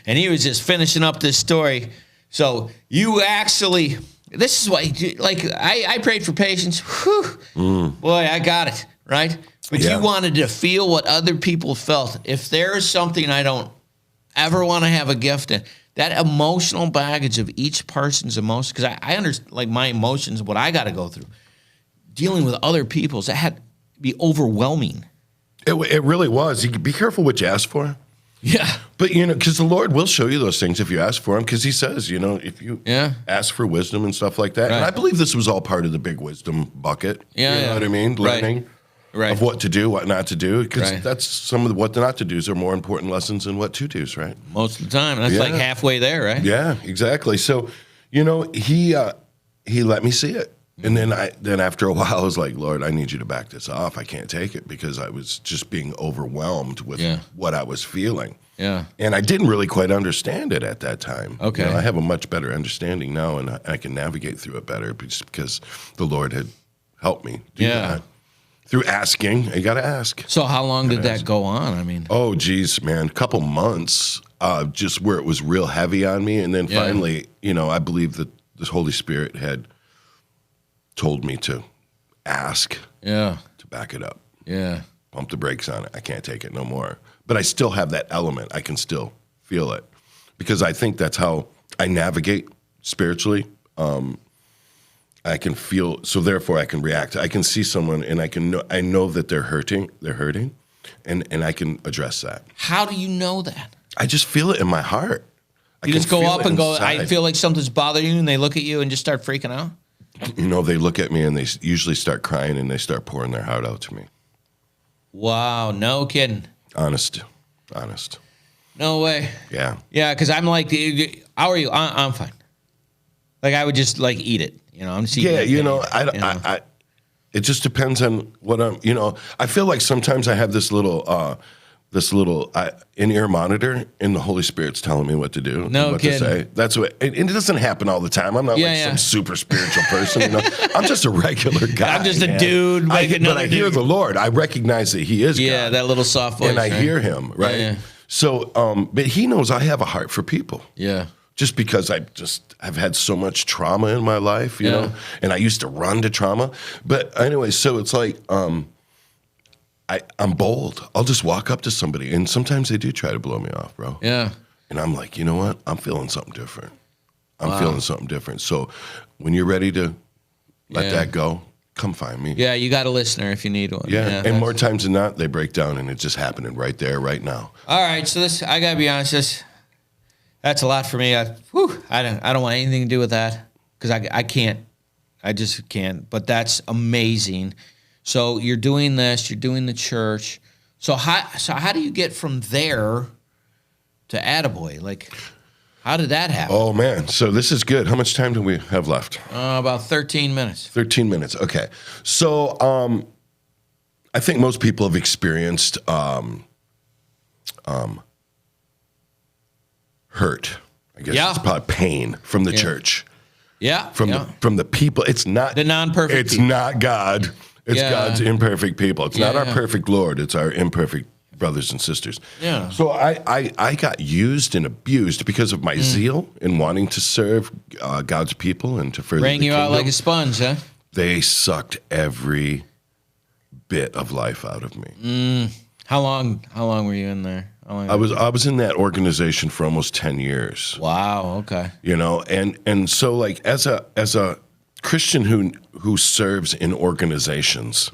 And he was just finishing up this story. So you actually, this is why, like, I prayed for patience. Whew. Boy, I got it, right? But you wanted to feel what other people felt. If there is something I don't ever want to have a gift in, that emotional baggage of each person's emotions, because I understand, like, my emotions, what I got to go through. Dealing with other people's, that had to be overwhelming. It really was. You be careful what you ask for. Yeah. But, you know, because the Lord will show you those things if you ask for them, because he says, you know, if you ask for wisdom and stuff like that. Right. And I believe this was all part of the big wisdom bucket. Yeah. You know what I mean? Learning of what to do, what not to do. Because that's some of the what not to do's are more important lessons than what to do's, right? Most of the time. That's like halfway there, right? Yeah, exactly. So, you know, he let me see it. And then after a while, I was like, Lord, I need you to back this off. I can't take it, because I was just being overwhelmed with what I was feeling. Yeah. And I didn't really quite understand it at that time. Okay. You know, I have a much better understanding now, and I can navigate through it better just because the Lord had helped me do that. Through asking. You got to ask. So how long did that go on? I mean. Oh, geez, man. A couple months, just where it was real heavy on me. And then finally, you know, I believe that the Holy Spirit had told me to ask to back it up. Yeah. Pump the brakes on it. I can't take it no more. But I still have that element. I can still feel it, because I think that's how I navigate spiritually. I can feel, so therefore I can react. I can see someone and I know that they're hurting, and I can address that. How do you know that? I just feel it in my heart. You just go up and go, I feel like something's bothering you, and they look at you and just start freaking out? You know, they look at me and they usually start crying and they start pouring their heart out to me. Wow, no kidding. Honest. No way. Yeah. Yeah, because I'm like, how are you? I'm fine. Like, I would just, like, eat it. You know, I'm seeing. Yeah, you know, I it just depends on what I'm, you know. I feel like sometimes I have this little in-ear monitor, and the Holy Spirit's telling me what to do, what to say. That's what, and it doesn't happen all the time. I'm not some super spiritual person. You know, I'm just a regular guy. I'm just a dude. But I hear the Lord. I recognize that He is God. Yeah, that little soft voice. And I hear Him, right? Yeah. So, but He knows I have a heart for people. Yeah. Just because I've had so much trauma in my life, you know, and I used to run to trauma. But anyway, so it's like, I'm bold. I'll just walk up to somebody, and sometimes they do try to blow me off, bro. Yeah. And I'm like, you know what? I'm feeling something different. I'm feeling something different. So when you're ready to let that go, come find me. Yeah, you got a listener if you need one. Yeah, and more times than not, they break down, and it's just happening right there, right now. All right, so I gotta be honest, that's a lot for me. I don't want anything to do with that because I can't. I just can't. But that's amazing. So you're doing this. You're doing the church. So how do you get from there to Adaboy? Like, how did that happen? Oh man, so this is good. How much time do we have left? About 13 minutes. 13 minutes. Okay. So I think most people have experienced hurt. I guess it's probably pain from the church. Yeah. From the people. It's not the non-perfect. It's not God. It's God's imperfect people. It's not our perfect Lord. It's our imperfect brothers and sisters. Yeah. So I got used and abused because of my zeal in wanting to serve God's people and to further Rang the you kingdom. out like a sponge, huh? They sucked every bit of life out of me. How long were you in there? I was in that organization for almost 10 years. Wow. Okay. You know, and so like as a Christian who serves in organizations,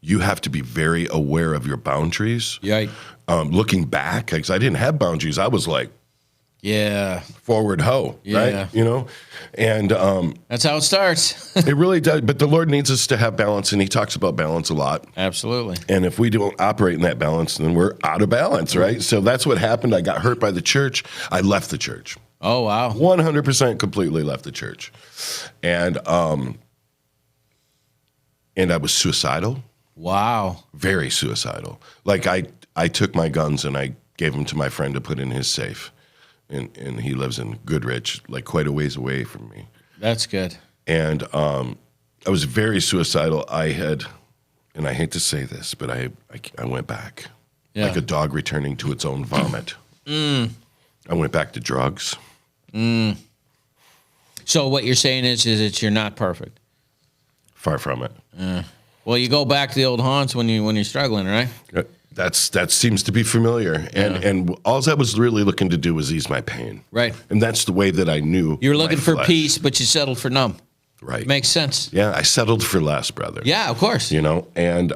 you have to be very aware of your boundaries. Right. Looking back, because I didn't have boundaries, I was like, forward ho, right? You know, and that's how it starts. It really does. But the Lord needs us to have balance, and He talks about balance a lot. Absolutely. And if we don't operate in that balance, then we're out of balance, right? So that's what happened. I got hurt by the church. I left the church. Oh wow. 100% completely left the church, and I was suicidal. Wow. Very suicidal. Like I took my guns and I gave them to my friend to put in his safe. And he lives in Goodrich, like quite a ways away from me. That's good. And I was very suicidal. And I hate to say this, but I went back. Like a dog returning to its own vomit. I went back to drugs. So what you're saying is that you're not perfect. Far from it. Well, you go back to the old haunts when you're struggling, right? That seems to be familiar, and all I was really looking to do was ease my pain, right? And that's the way that I knew you were looking my for flesh. peace, but you settled for numb. Right, makes sense. Yeah, I settled for less, brother. Yeah, of course. You know, and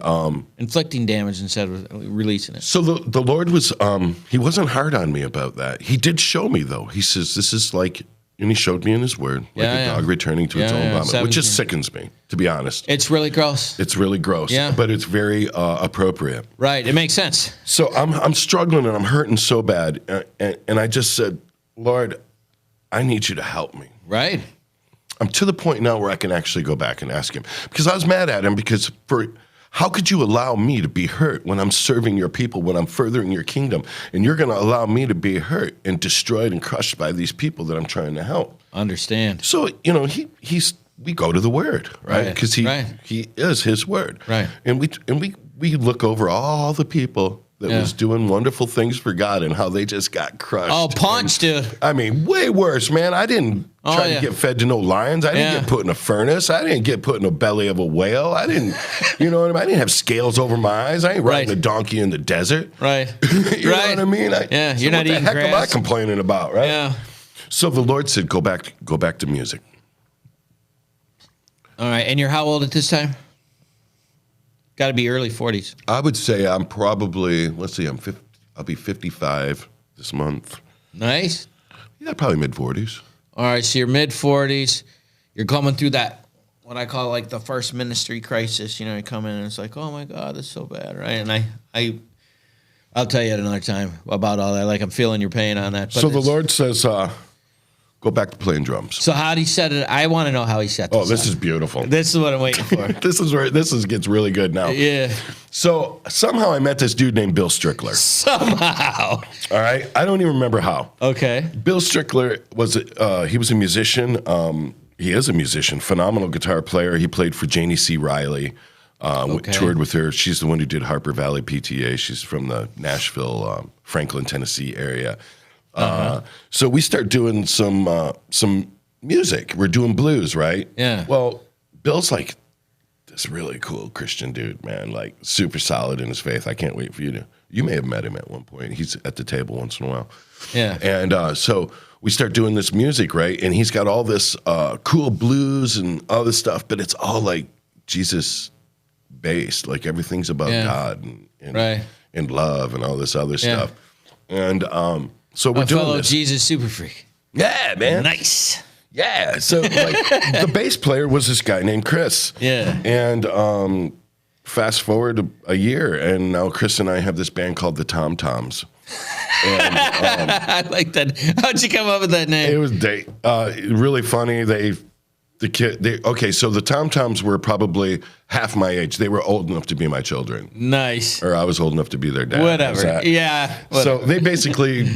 inflicting damage instead of releasing it. So the Lord was He wasn't hard on me about that. He did show me though. He says this is like. And He showed me in His Word, like a dog returning to its own vomit, which just sickens me, to be honest. It's really gross. It's really gross, but it's very appropriate. Right, it makes sense. So I'm struggling and I'm hurting so bad, and I just said, Lord, I need You to help me. Right. I'm to the point now where I can actually go back and ask Him, because I was mad at Him because how could You allow me to be hurt when I'm serving Your people, when I'm furthering Your kingdom, and You're going to allow me to be hurt and destroyed and crushed by these people that I'm trying to help? Understand. So, you know, we go to the Word, right? Because He is His Word. Right. And we look over all the people that was doing wonderful things for God and how they just got crushed. Oh, punched, dude. I mean, way worse, man. I didn't try to get fed to no lions. I didn't get put in a furnace. I didn't get put in the belly of a whale. I didn't, you know what I mean? I didn't have scales over my eyes. I ain't riding a donkey in the desert. Right. You know what I mean? You're not eating what the heck am I grass. complaining about, right? Yeah. So the Lord said, go back to music. All right. And you're how old at this time? Got to be early 40s. I would say I'm probably, I'll be 55 this month. Nice. Yeah, probably mid-40s. All right, so you're mid-40s. You're coming through that, what I call like the first ministry crisis. You know, you come in and it's like, oh my God, that's so bad, right? And I'll tell you at another time about all that. Like I'm feeling your pain on that. But so the Lord says, go back to playing drums. So how did He set it? I want to know how He set this Oh, this up. is beautiful. This is what I'm waiting for. This gets really good now. Yeah. So somehow I met this dude named Bill Strickler. Somehow. All right. I don't even remember how. Okay. Bill Strickler he was a musician. He is a musician, phenomenal guitar player. He played for Janie C. Riley. Toured with her. She's the one who did Harper Valley PTA. She's from the Nashville, Franklin, Tennessee area. So we start doing some music. We're doing blues, right? Yeah. Well, Bill's like, this really cool Christian dude, man, like super solid in his faith. I can't wait for you may have met him at one point. He's at the table once in a while. Yeah. And so we start doing this music, right? And he's got all this cool blues and all this stuff, but it's all like Jesus based. Like everything's about God and love and all this other stuff. And so we're doing fellow this. Jesus super freak. Yeah, man. Nice. Yeah. So like the bass player was this guy named Chris. Yeah. And fast forward a year, and now Chris and I have this band called the Tom Toms. And, I like that. How'd you come up with that name? It was really funny. So the Tom Toms were probably half my age. They were old enough to be my children. Nice. Or I was old enough to be their dad. Whatever. Yeah. So they basically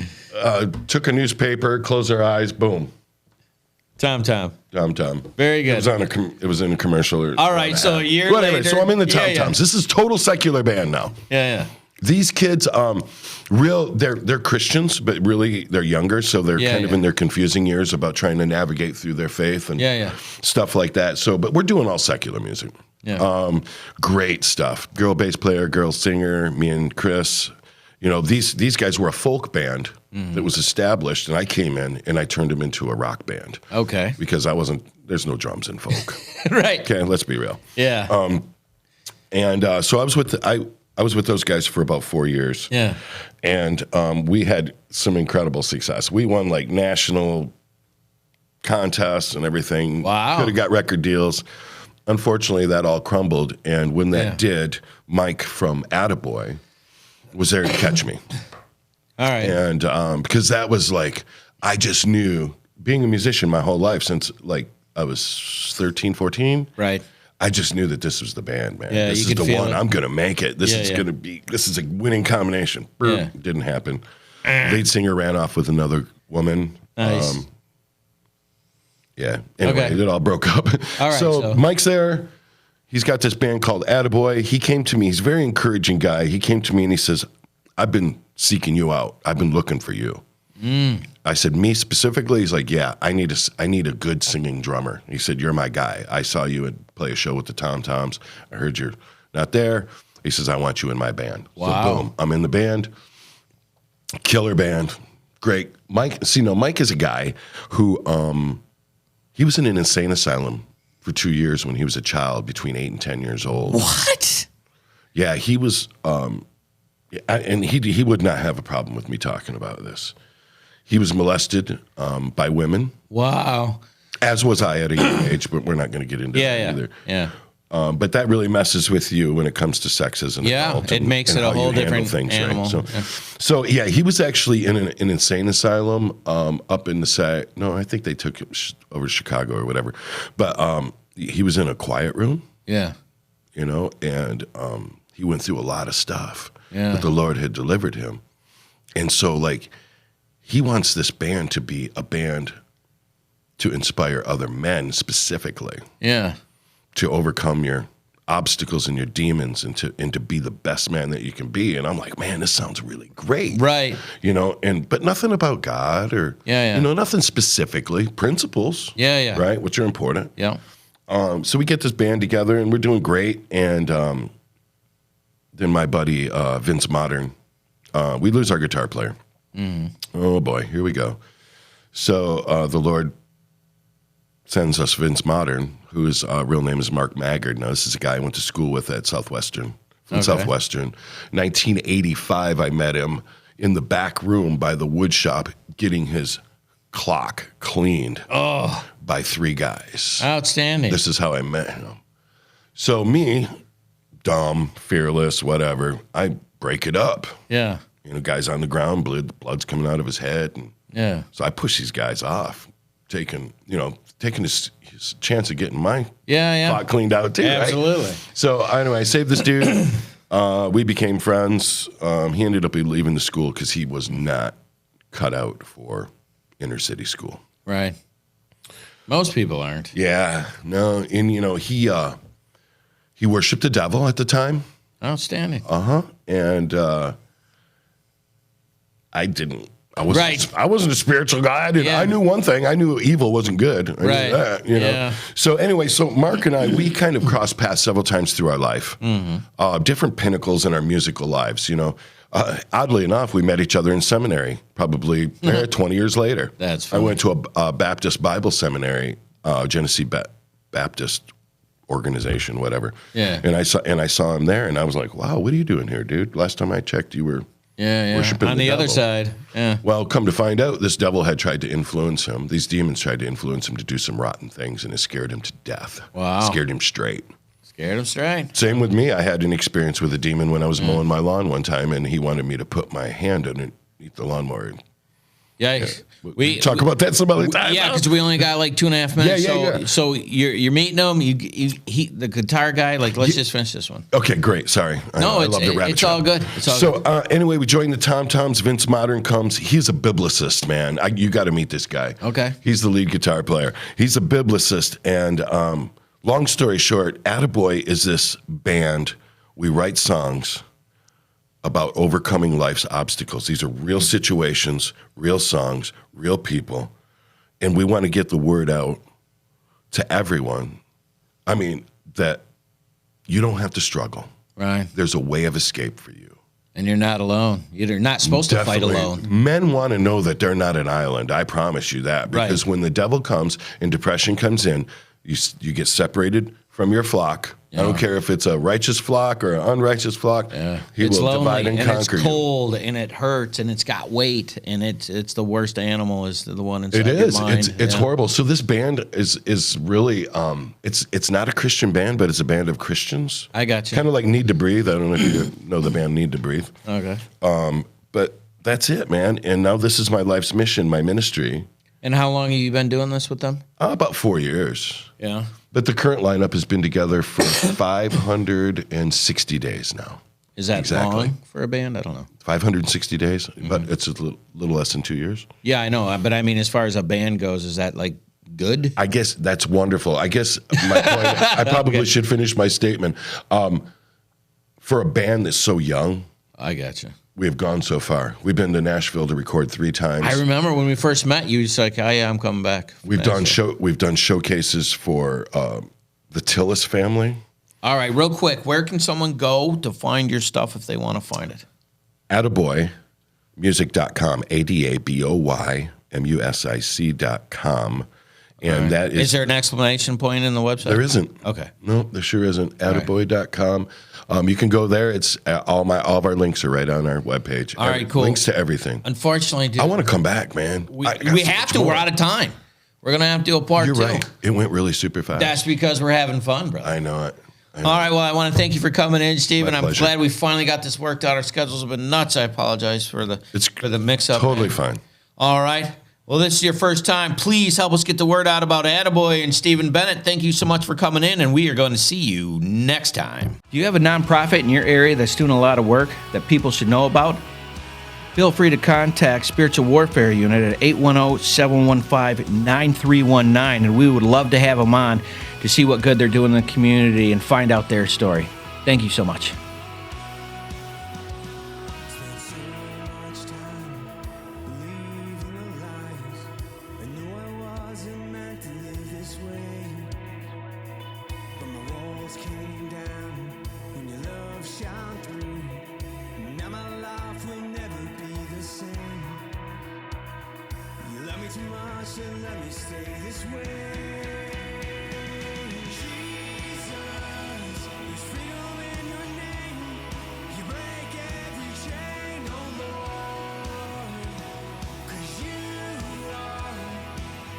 took a newspaper, closed their eyes, boom. Tom. Very good. It was in a commercial. All right, so a year later. So I'm in the Tom Toms. This is total secular band now. Yeah. These kids, they're Christians, but really they're younger, so they're kind of in their confusing years about trying to navigate through their faith and stuff like that. So, but we're doing all secular music. Yeah. Great stuff. Girl bass player, girl singer, me and Chris. You know, these guys were a folk band that was established, and I came in and I turned them into a rock band. Okay. Because there's no drums in folk. Right. Okay, let's be real. Yeah. So I was with those guys for about 4 years. Yeah. And we had some incredible success. We won like national contests and everything. Wow. Could have got record deals. Unfortunately, that all crumbled. And when that did, Mike from Adaboy was there to catch me. All right. And because that was like, I just knew, being a musician my whole life since like I was 13, 14. Right. I just knew that this was the band, man. Yeah, this you is could the feel one. it. I'm going to make it. This is a winning combination. Yeah. Didn't happen. Lead singer ran off with another woman. Nice. Yeah. Anyway, it all broke up. All right, so Mike's there. He's got this band called Adaboy. He came to me. He's a very encouraging guy. He came to me and he says, I've been seeking you out. I've been looking for you. I said, me specifically? He's like, yeah, I need a good singing drummer. He said, you're my guy. I saw you play a show with the Tom Toms. I heard you're not there. He says, I want you in my band. Wow. So boom, I'm in the band. Killer band. Great. Mike is a guy who, he was in an insane asylum for 2 years when he was a child, between 8 and 10 years old. What? Yeah, he was, and he would not have a problem with me talking about this. He was molested by women. Wow. As was I at a young age, but we're not going to get into that either. Yeah. But that really messes with you when it comes to sex as an adult. It makes it a whole different animal. Right? So he was actually in an insane asylum up in the No, I think they took him over to Chicago or whatever. But he was in a quiet room. Yeah. You know, and he went through a lot of stuff. Yeah. But the Lord had delivered him. And so, like, he wants this band to be a band to inspire other men specifically. Yeah. To overcome your obstacles and your demons and to be the best man that you can be. And I'm like, man, this sounds really great. Right. You know, but nothing about God or, you know, nothing specifically. Principles. Yeah. Right, which are important. Yeah. So we get this band together and we're doing great. And then my buddy, Vince Modern, we lose our guitar player. Oh boy, here we go. So the Lord sends us Vince Modern, whose real name is Mark Maggard. Now, this is a guy I went to school with at Southwestern. Southwestern. 1985, I met him in the back room by the wood shop getting his clock cleaned by 3 guys. Outstanding. This is how I met him. So me, dumb, fearless, whatever, I break it up. Yeah. You know, guy's on the ground, blood's coming out of his head. And so I push these guys off, taking his chance of getting my clock cleaned out too. Absolutely. Right? So anyway, I saved this dude. We became friends. He ended up leaving the school because he was not cut out for inner city school. Right. Most people aren't. Yeah. No. And you know, he worshiped the devil at the time. Outstanding. And I didn't I wasn't a spiritual guy. I knew one thing. I knew evil wasn't good. I knew that, you know. So anyway, so Mark and I, we kind of crossed paths several times through our life. Different pinnacles in our musical lives, you know. Oddly enough, we met each other in seminary, probably 20 years later. That's funny. I went to a Baptist Bible seminary, Genesee Baptist organization, whatever. Yeah. And I saw him there, and I was like, wow, what are you doing here, dude? Last time I checked, you were worshiping on the other devil. side. Yeah. Well, come to find out, this devil had tried to influence him. These demons tried to influence him to do some rotten things, and it scared him to death. Wow. Scared him straight. Scared him straight. Same with me. I had an experience with a demon when I was mowing my lawn one time, and he wanted me to put my hand underneath the lawnmower. Yikes. We talk about that some other time. Yeah, because we only got like 2.5 minutes. Yeah. So you're meeting him. The guitar guy. Like, let's just finish this one. Okay, great. Sorry. I love the rabbit it's trail. all good. It's all good. Anyway, we joined the Tom Toms. Vince Modern comes. He's a biblicist, man. You got to meet this guy. Okay. He's the lead guitar player. He's a biblicist. And long story short, Adaboy is this band. We write songs about overcoming life's obstacles. These are real situations, real songs, real people. And we want to get the word out to everyone. I mean, that you don't have to struggle. Right. There's a way of escape for you. And you're not alone. You're not supposed to fight alone. Men want to know that they're not an island. I promise you that. Because when the devil comes and depression comes in, you get separated from your flock. I don't care if it's a righteous flock or an unrighteous flock. He it's will lonely, divide and conquer it's cold, and it hurts, and it's got weight, and it's the worst animal is the one inside you. It is. your mind. It's horrible. So this band is really it's not a Christian band, but it's a band of Christians. I got you. Kind of like Need to Breathe. I don't know if you know the band Need to Breathe. Okay. But that's it, man. And now this is my life's mission, my ministry. And how long have you been doing this with them? About 4 years. Yeah. But the current lineup has been together for 560 days now. Is that long for a band? I don't know. 560 days, but it's a little less than 2 years. Yeah, I know. But I mean, as far as a band goes, is that like good? I guess that's wonderful. I guess my point, I probably should finish my statement. For a band that's so young. I got you. We have gone so far. We've been to Nashville to record 3 times. I remember when we first met, you was like, "Oh yeah, I'm coming back." We've done showcases for the Tillis family. All right, real quick, where can someone go to find your stuff if they want to find it? Adaboymusic.com, ADABOYMUSIC.com. And that is. Is there an exclamation point in the website? There isn't. Okay. No, there sure isn't. Adaboy.com. You can go there. It's all of our links are right on our webpage. All right, cool. Links to everything. Unfortunately, dude, I want to come back, man. We have to. We're out of time. We're gonna have to do a part 2. You're right. It went really super fast. That's because we're having fun, brother. I know it. All right. Well, I want to thank you for coming in, Stephen. I'm pleasure. glad we finally got this worked out. Our schedules have been nuts. I apologize for the mix-up. Totally fine. All right. Well, this is your first time. Please help us get the word out about Adaboy and Stephen Bennett. Thank you so much for coming in, and we are going to see you next time. Do you have a nonprofit in your area that's doing a lot of work that people should know about? Feel free to contact Spiritual Warfare Unit at 810-715-9319, and we would love to have them on to see what good they're doing in the community and find out their story. Thank you so much. Let me stay this way. Jesus, there's freedom in your name. You break every chain, oh Lord. 'Cause you are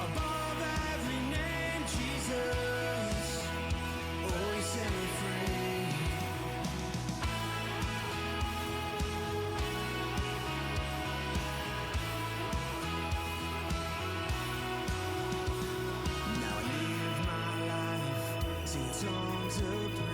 above every name, Jesus. Oh, you set me free. Now I live my life, sing a song to play.